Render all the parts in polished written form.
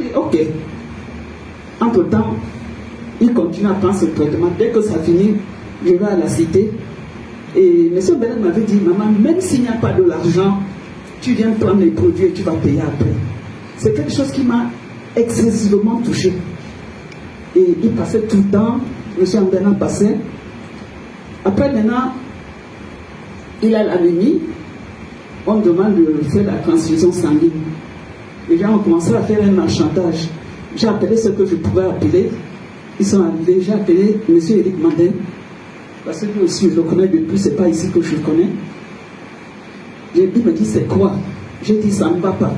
dis, ok. Entre-temps, il continue à prendre ce traitement. Dès que ça finit, je vais à la cité. Et M. Belen m'avait dit, maman, même s'il n'y a pas de l'argent, tu viens prendre les produits et tu vas payer après. C'est quelque chose qui m'a excessivement touché. Et il passait tout le temps, M. Belen passait. Après, maintenant, il a l'anémie. On me demande de faire la transfusion sanguine. Les gens ont commencé à faire un marchandage. J'ai appelé ce que je pouvais appeler. Ils sont arrivés, j'ai appelé M. Eric Mandel. Parce que lui aussi, je le connais depuis, c'est pas ici que je le connais. Il me dit, c'est quoi? J'ai dit, ça ne va pas.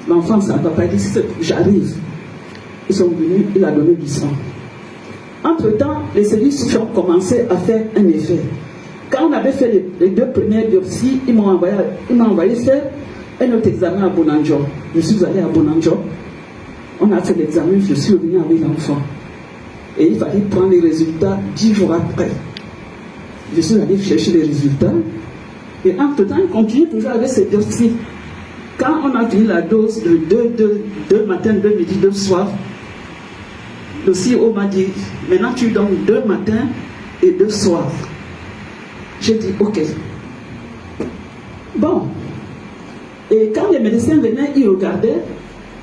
L'enfant, ça ne va pas. Il dit, j'arrive. Ils sont venus, il a donné du sang. Entre-temps, les cellules souches ont commencé à faire un effet. Quand on avait fait les 2 premières biopsies, ils m'ont envoyé faire un autre examen à Bonanjo. Je suis allé à Bonanjo. On a fait l'examen, je suis revenu avec l'enfant. Et il fallait prendre les résultats 10 jours après. Je suis allé chercher les résultats. Et entre-temps, il continue toujours avec ses biopsies. Quand on a fini la dose de 2 matins, 2 midi, 2 soirs, le CEO m'a dit, maintenant tu donnes 2 matins et 2 soirs. J'ai dit, ok. Bon. Et quand les médecins venaient, ils regardaient,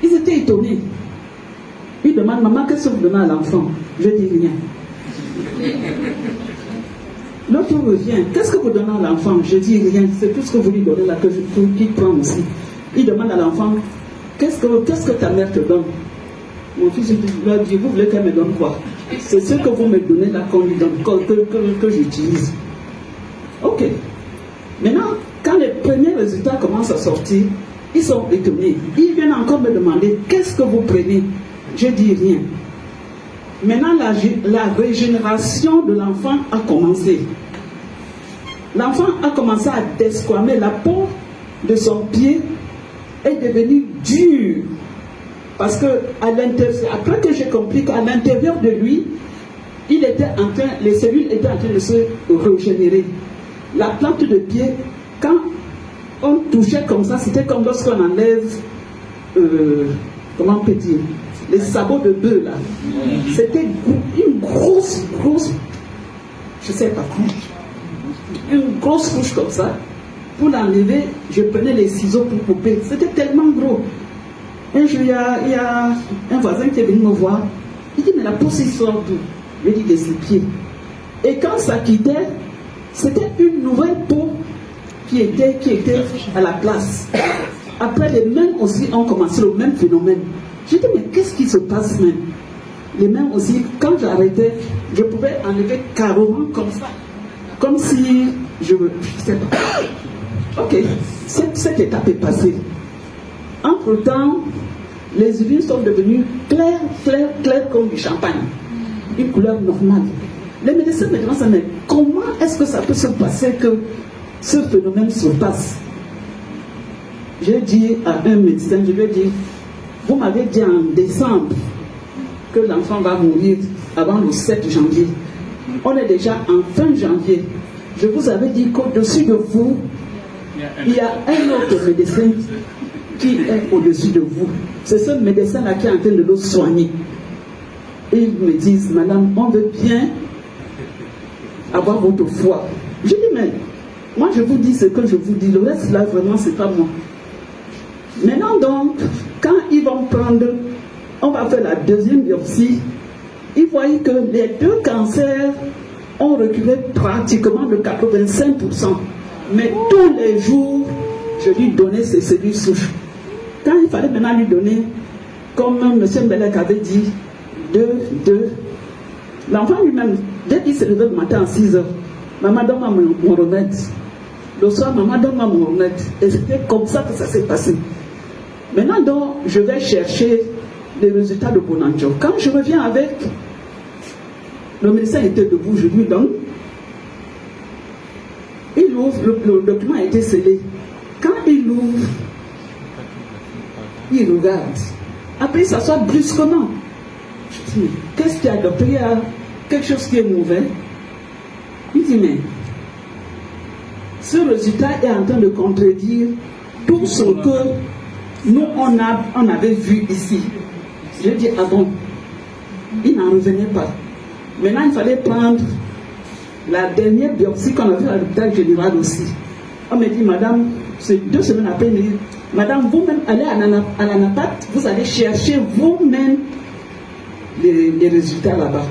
ils étaient étonnés. Ils demandent, maman, qu'est-ce que vous donnez à l'enfant? Je dis rien. L'autre revient, qu'est-ce que vous donnez à l'enfant? Je dis rien, c'est tout ce que vous lui donnez là que qu'il prend aussi. Il demande à l'enfant, qu'est-ce que ta mère te donne? Mon fils lui a dit, vous voulez qu'elle me donne quoi? C'est ce que vous me donnez là qu'on lui donne, que j'utilise. Ok. Maintenant, quand les premiers résultats commencent à sortir, ils sont étonnés. Ils viennent encore me demander, qu'est-ce que vous prenez? Je dis rien. Maintenant, la régénération de l'enfant a commencé. L'enfant a commencé à desquamer. La peau de son pied est devenue dure. Parce que après que j'ai compris qu'à l'intérieur de lui, les cellules étaient en train de se régénérer. La plante de pied, quand on touchait comme ça, c'était comme lorsqu'on enlève, comment on peut dire, les sabots de bœuf là. C'était une grosse, je sais pas, une grosse couche comme ça. Pour l'enlever, je prenais les ciseaux pour couper. C'était tellement gros. Un jour, il y a un voisin qui est venu me voir. Il dit, mais la peau, c'est sort d'où? Je lui ai dit, des pieds. Et quand ça quittait, c'était une nouvelle peau qui était à la place. Après, les mains aussi ont commencé le même phénomène. J'ai dit, mais qu'est-ce qui se passe même? Les mains aussi, quand j'arrêtais, je pouvais enlever carrément comme ça. Comme si je sais pas. Ok, cette étape est passée. Entre-temps, les urines sont devenues claires comme du champagne. Une couleur normale. Les médecins me demandent, mais comment est-ce que ça peut se passer que ce phénomène se passe? J'ai dit à un médecin, je lui ai dit, vous m'avez dit en décembre que l'enfant va mourir avant le 7 janvier. On est déjà en fin janvier. Je vous avais dit qu'au-dessus de vous, il y a un autre médecin qui est au-dessus de vous. C'est ce médecin-là qui est en train de nous soigner. Et ils me disent, madame, on veut bien avoir votre foi. Je dis, mais moi je vous dis ce que je vous dis. Le reste là, vraiment, c'est pas moi. Maintenant donc, quand ils vont prendre, on va faire la deuxième biopsie, ils voient que les 2 cancers ont reculé pratiquement de 85%. Mais tous les jours, je lui donnais ces cellules souches. Quand il fallait maintenant lui donner, comme M. Mbelek avait dit, 2, l'enfant lui-même, dès qu'il se levait le matin à 6 h, maman donne-moi mon remède. Le soir, maman donne-moi mon remède. Et c'était comme ça que ça s'est passé. Maintenant donc, je vais chercher les résultats de Bonanjo. Quand je reviens avec, le médecin était debout, je lui donne. Il ouvre, le document a été scellé. Quand il ouvre, il regarde. Après, il s'assoit brusquement. Je dis, qu'est-ce qu'il y a, docteur? Il y a quelque chose qui est mauvais. Il dit, mais ce résultat est en train de contredire tout ce que nous, on avait vu ici. Je lui ai dit, ah bon? Il n'en revenait pas. Maintenant, il fallait prendre la dernière biopsie qu'on a vue à l'hôpital général aussi. On me dit, madame, c'est 2 semaines après, il me dit, madame, vous-même, allez à la NAPAT, vous allez chercher vous-même les résultats là-bas.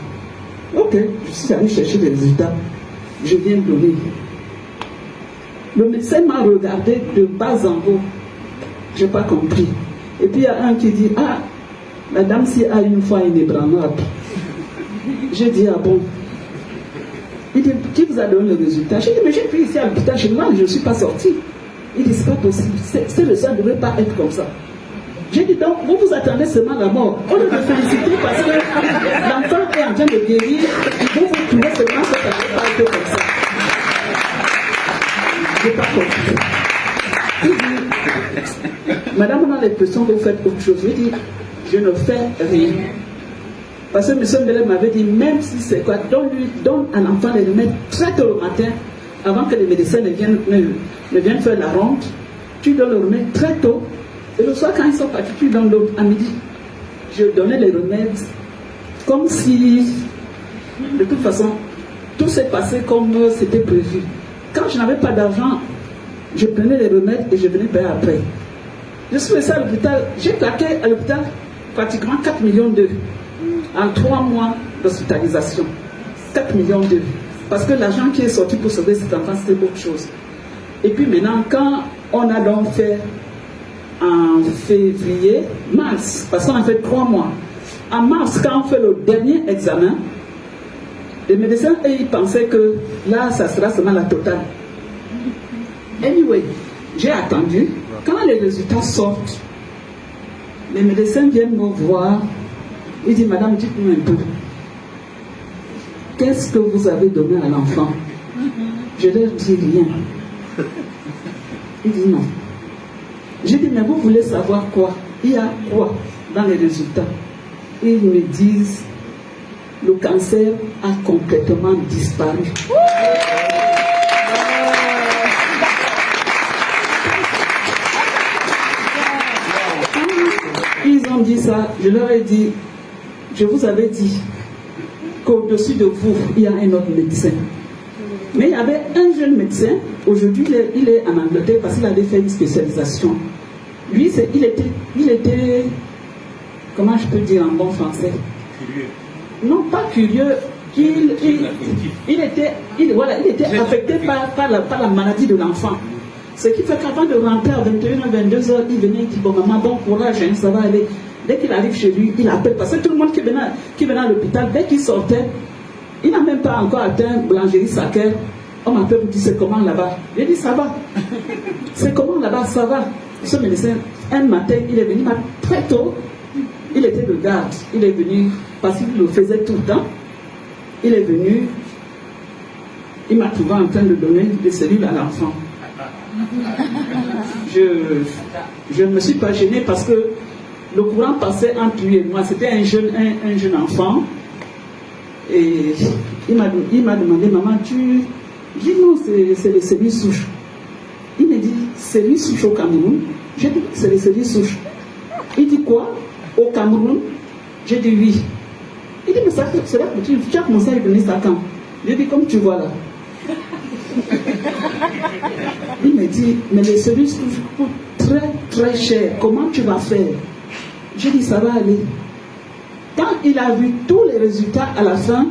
Ok, je suis allé chercher les résultats. Je viens de donner. Le médecin m'a regardé de bas en haut. Je n'ai pas compris. Et puis il y a un qui dit, ah, la dame-ci a une foi inébranlable. J'ai dit, ah bon? Il dit, qui vous a donné le résultat? J'ai dit, mais j'ai pris ici à l'hôpital général, je ne suis pas sorti. Il dit, c'est pas possible. C'est le sang ne devrait pas être comme ça. J'ai dit, donc, vous vous attendez seulement à la mort. On doit vous féliciter parce que l'enfant est en train de guérir. Vous vous trouvez seulement que ça ne peut pas être comme ça. Je n'ai pas compris. Il dit, madame, on a l'impression que vous faites autre chose. Je dis, je ne fais rien. Parce que M. Mbele m'avait dit, même si c'est quoi, donne à l'enfant les remèdes très tôt le matin, avant que les médecins ne viennent faire la ronde. Tu donnes le remède très tôt. Et le soir, quand ils sont partis, tu donnes l'autre à midi. Je donnais les remèdes comme si, de toute façon, tout s'est passé comme c'était prévu. Quand je n'avais pas d'argent, je prenais les remèdes et je venais payer après. Je suis resté à l'hôpital, j'ai claqué à l'hôpital pratiquement 4 millions d'euros en 3 mois d'hospitalisation. 4 millions d'euros. Parce que l'argent qui est sorti pour sauver cet enfant, c'était autre chose. Et puis maintenant, quand on a donc fait en février, mars, parce qu'on a fait 3 mois. En mars, quand on fait le dernier examen, les médecins, ils pensaient que là, ça sera seulement la totale. Anyway, j'ai attendu. Quand les résultats sortent, les médecins viennent me voir. Ils disent, madame, dites-nous un peu. Qu'est-ce que vous avez donné à l'enfant? Je leur dis rien. Ils disent non. J'ai dit, mais vous voulez savoir quoi? Il y a quoi dans les résultats? Et ils me disent, le cancer a complètement disparu. Ils ont dit ça, je leur ai dit, je vous avais dit qu'au-dessus de vous, il y a un autre médecin. Mais il y avait un jeune médecin, aujourd'hui il est en Angleterre parce qu'il avait fait une spécialisation. Lui, il était, comment je peux dire en bon français? Curieux. Non, pas curieux, il était affecté par la maladie de l'enfant. Ce qui fait qu'avant de rentrer à 21h, 22h, il venait, il dit, bon maman, bon courage, hein, ça va aller. Dès qu'il arrive chez lui, il appelle, parce que tout le monde qui venait à l'hôpital, dès qu'il sortait, il n'a même pas encore atteint Boulangerie Saker. On m'appelle pour dire, c'est comment là-bas? Il dit, ça va. C'est comment là-bas? Ça va. Ce médecin, un matin, il est venu très tôt. Il était de garde. Il est venu, parce qu'il le faisait tout le temps. Il est venu, il m'a trouvé en train de donner des cellules à l'enfant. Je ne me suis pas gênée parce que le courant passait entre lui et moi. C'était un jeune enfant. Et il m'a demandé, maman, tu... J'ai dit non, c'est les cellules souches. Il me dit, cellules souches au Cameroun? J'ai dit, c'est les cellules souches. Il dit quoi? Au Cameroun? J'ai dit oui. Il dit, mais ça, c'est là que tu as commencé à lui donner ça quand? J'ai dit, comme tu vois là. Il me dit, mais les cellules souches coûtent très très cher. Comment tu vas faire? J'ai dit, ça va aller. Quand il a vu tous les résultats à la fin,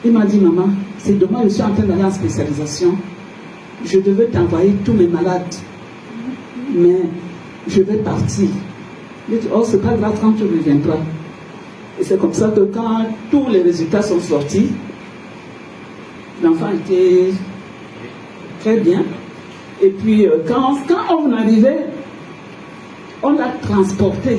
il m'a dit, maman, c'est dommage, je suis en train d'aller en spécialisation. Je devais t'envoyer tous mes malades. Mais je vais partir. Il dit, oh, c'est pas grave quand tu reviendras. Et c'est comme ça que quand tous les résultats sont sortis, l'enfant était très bien. Et puis, quand on arrivait, on l'a transporté.